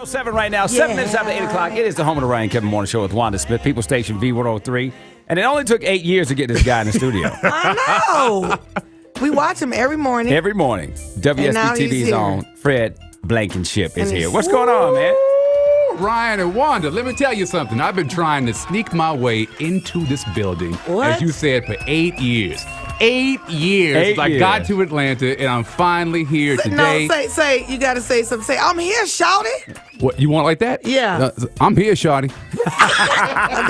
7 right now, 7 minutes after 8 o'clock. It is the home of the Ryan Kevin Morning Show with Wanda Smith, People Station V103. And it only took 8 years to get this guy in the studio. I know. We watch him every morning. Every morning. WSB-TV's on. Fred Blankenship is here. What's going on, man? Ryan and Wanda, let me tell you something. I've been trying to sneak my way into this building, as you said, for 8 years. 8 years. I got to Atlanta, and I'm finally here today. No, say, you got to say something. Say, I'm here, shawty. What, you want it like that? Yeah. I'm here, shawty.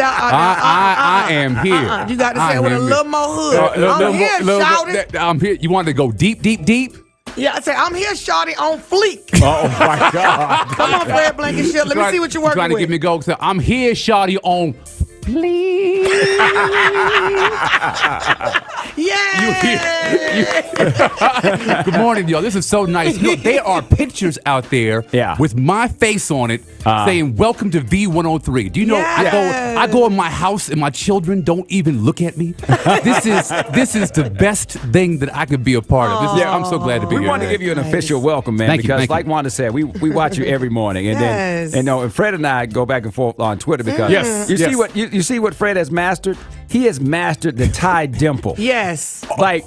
I am here. You got to say it with a little more hood. I'm here, shawty. I'm here. You want to go deep, deep, deep? Yeah, I say, I'm here, shawty, on fleek. Oh, my God. Come on, Fred Blankenship. Let me see what you're working with. Trying to get me go. So I'm here, shawty, on fleek. Yeah. Good morning, y'all. This is so nice. You know, there are pictures out there with my face on it saying, welcome to V103. Do you know, I go in my house and my children don't even look at me. This is the best thing that I could be a part of. I'm so glad to be here. We want to give you an official welcome, man, because like Wanda said, we watch you every morning. And then, and Fred and I go back and forth on Twitter because you see what Fred has mastered? He has mastered the tie dimple. Yes. Like,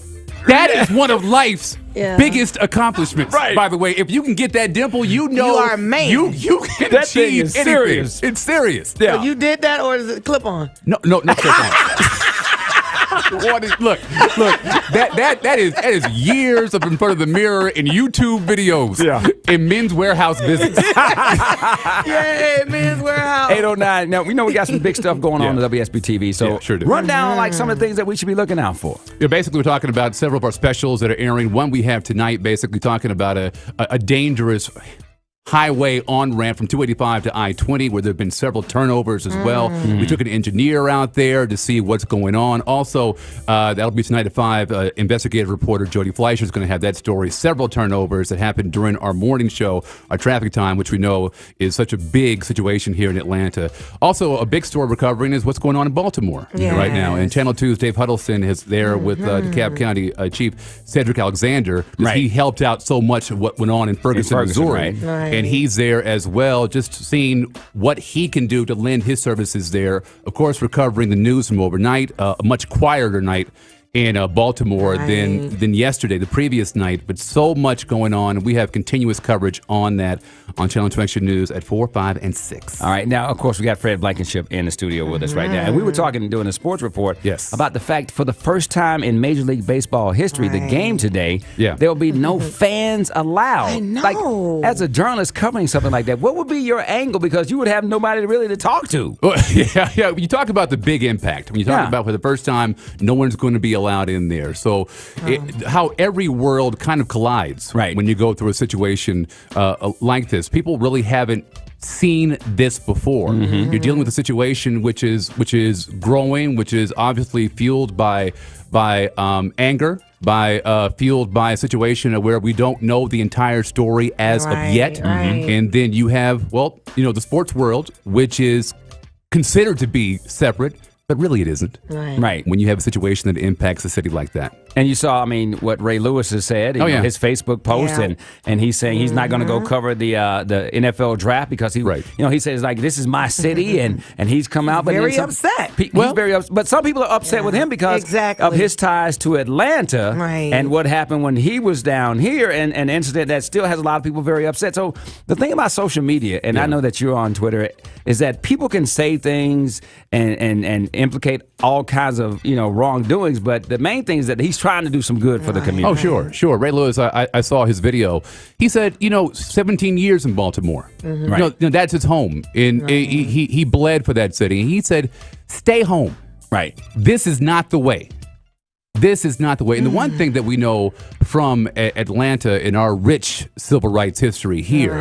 that is one of life's biggest accomplishments. Right. By the way, if you can get that dimple, you know you are a man. You can that achieve thing is serious. It's serious. Yeah. So you did that, or is it clip on? No, not clip on. Look, that is years up in front of the mirror in YouTube videos in Men's Warehouse business. Yay, Men's Warehouse. 809. Now, we know we got some big stuff going on the WSB-TV, so sure do. Run down like some of the things that we should be looking out for. Yeah, basically, we're talking about several of our specials that are airing. One we have tonight, basically talking about a dangerous highway on-ramp from 285 to I-20 where there have been several turnovers as well. We took an engineer out there to see what's going on. Also, that'll be tonight at 5. Investigative reporter Jody Fleischer is going to have that story. Several turnovers that happened during our morning show, our traffic time, which we know is such a big situation here in Atlanta. Also, a big story recovering is what's going on in Baltimore right now. And Channel 2's Dave Huddleston is there with DeKalb County Chief Cedric Alexander. He helped out so much of what went on in Ferguson, Missouri. Right. And he's there as well, just seeing what he can do to lend his services there. Of course, recovering the news from overnight, a much quieter night in Baltimore than yesterday, the previous night, but so much going on. We have continuous coverage on that on Channel 2 Action News at 4, 5, and 6. All right. Now, of course, we got Fred Blankenship in the studio with us right now. And we were talking during the sports report about the fact for the first time in Major League Baseball history, the game today, there will be no fans allowed. I know. Like, as a journalist covering something like that, what would be your angle? Because you would have nobody really to talk to. Well, When you talk about the big impact, when you talk about for the first time, no one's going to be allowed in there. So how every world kind of collides when you go through a situation like this. People really haven't seen this before. You're dealing with a situation which is growing, which is obviously fueled by anger, fueled by a situation where we don't know the entire story as of yet. And then you have, the sports world, which is considered to be separate, but really it isn't. Right. When you have a situation that impacts a city like that. And you saw, what Ray Lewis has said, his Facebook post, and he's saying he's not going to go cover the NFL draft because he says like this is my city, and he's come out, but very upset. He's very upset. But some people are upset with him because of his ties to Atlanta and what happened when he was down here, and an incident that still has a lot of people very upset. So the thing about social media, and I know that you're on Twitter, is that people can say things and implicate all kinds of wrongdoings, but the main thing is that he's trying to do some good for the community. Oh, sure. Ray Lewis, I saw his video. He said, 17 years in Baltimore. That's his home. And he bled for that city. And he said, stay home. Right. This is not the way. This is not the way. And the one thing that we know from Atlanta in our rich civil rights history here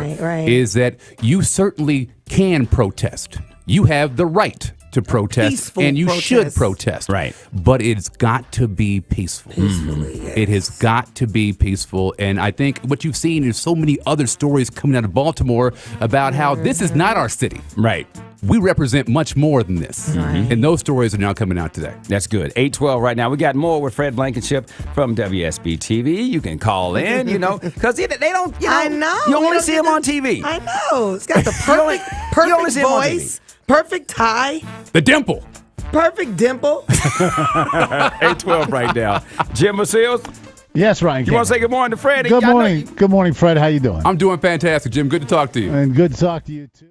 is that you certainly can protest. You have the right to protest, peaceful and you protest. should protest. Right. But it's got to be peaceful. It has got to be peaceful. And I think what you've seen is so many other stories coming out of Baltimore about how this is not our city. Right. we represent much more than this. And those stories are now coming out today. That's good. 8:12 right now. We got more with Fred Blankenship from WSB-TV. You can call in, because they don't, I know. You only see him on TV. I know. It's got the perfect voice, perfect tie. The dimple. Perfect dimple. 8:12 right now. Jim Seals. Yes, Ryan. You want to say good morning to Fred? Good morning. Good morning, Fred. How you doing? I'm doing fantastic, Jim. Good to talk to you. And good to talk to you, too.